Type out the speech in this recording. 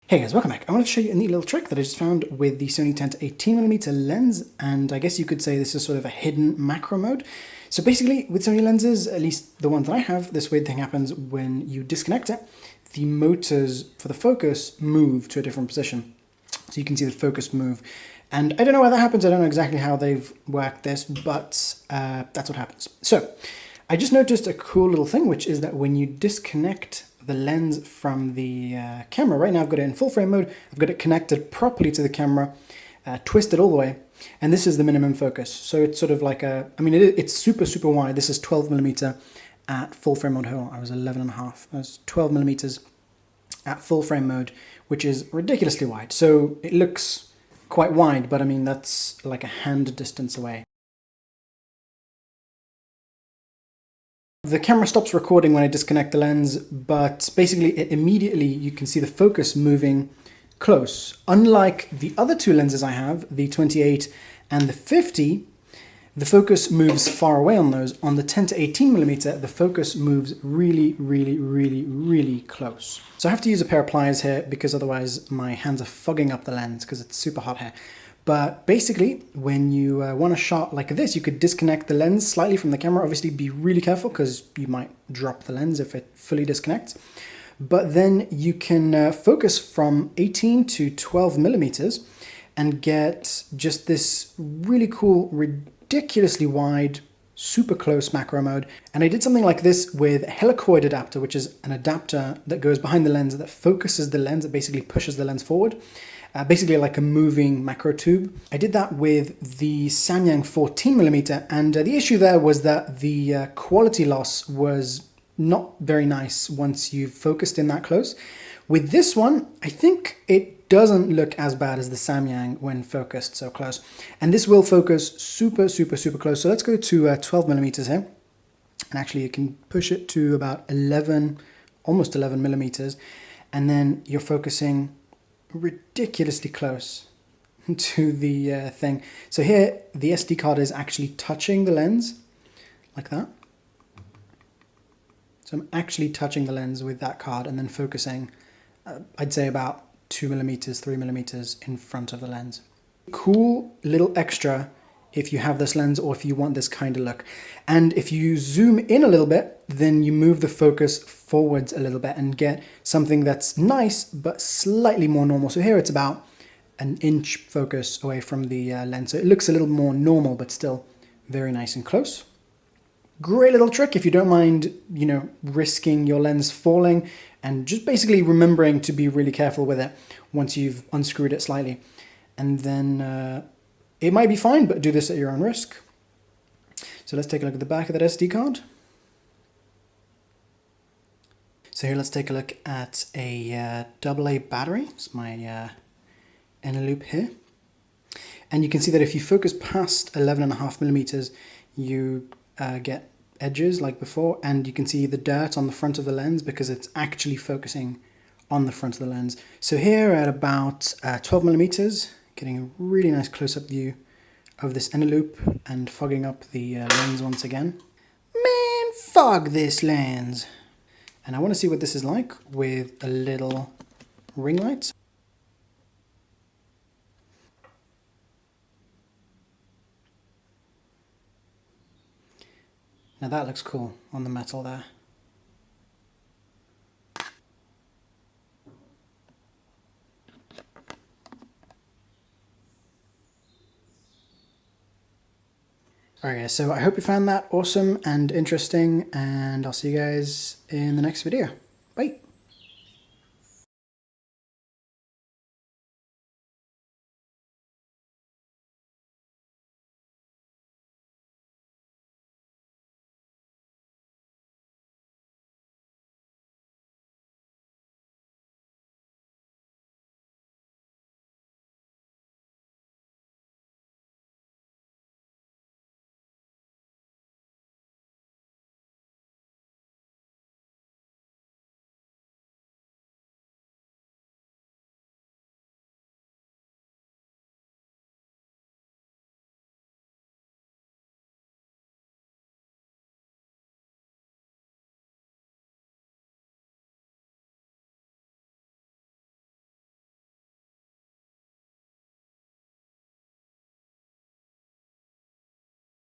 Hey guys, welcome back. I want to show you a neat little trick that I just found with the Sony 10 to 18mm lens, and I guess you could say this is sort of a hidden macro mode. So basically, with Sony lenses, at least the ones that I have, this weird thing happens when you disconnect it. The motors for the focus move to a different position. So you can see the focus move. And I don't know why that happens, I don't know exactly how they've worked this, but that's what happens. So, I just noticed a cool little thing, which is that when you disconnect the lens from the camera, right now I've got it in full frame mode, I've got it connected properly to the camera, twisted all the way, and this is the minimum focus. So it's sort of like a, I mean, it's super wide. This is 12mm at full frame mode. Oh, I was 11.5. I was 12mm at full frame mode, which is ridiculously wide. So it looks quite wide, but I mean, that's like a hand distance away. The camera stops recording when I disconnect the lens, but basically immediately you can see the focus moving close. Unlike the other two lenses I have, the 28 and the 50, the focus moves far away on those. On the 10 to 18mm, the focus moves really close. So I have to use a pair of pliers here because otherwise my hands are fogging up the lens because it's super hot here. But basically, when you want a shot like this, you could disconnect the lens slightly from the camera. Obviously, be really careful because you might drop the lens if it fully disconnects. But then you can focus from 18 to 12mm and get just this really cool, ridiculously wide, super close macro mode. And I did something like this with a helicoid adapter, which is an adapter that goes behind the lens that focuses the lens, that basically pushes the lens forward. Basically like a moving macro tube. I did that with the Samyang 14mm, and the issue there was that the quality loss was not very nice once you've focused in that close. With this one, I think it doesn't look as bad as the Samyang when focused so close. And this will focus super close. So let's go to 12mm here. And actually you can push it to about 11, almost 11mm. And then you're focusing ridiculously close to the thing. So here the SD card is actually touching the lens like that. So I'm actually touching the lens with that card and then focusing, I'd say about 2mm, 3mm in front of the lens. Cool little extra if you have this lens or if you want this kind of look. And if you zoom in a little bit, then you move the focus forwards a little bit and get something that's nice but slightly more normal. So here it's about an inch focus away from the lens. So it looks a little more normal but still very nice and close. Great little trick if you don't mind, you know, risking your lens falling and just basically remembering to be really careful with it once you've unscrewed it slightly. And then it might be fine, but do this at your own risk. So let's take a look at the back of that SD card. So here let's take a look at a AA battery. It's my inner loop here. And you can see that if you focus past 11.5mm, you get edges like before, and you can see the dirt on the front of the lens because it's actually focusing on the front of the lens. So here at about 12mm, getting a really nice close-up view of this inner loop and fogging up the lens once again. Man, fog this lens! And I want to see what this is like with a little ring light. Now that looks cool on the metal there. Alright guys, so I hope you found that awesome and interesting, and I'll see you guys in the next video. Bye!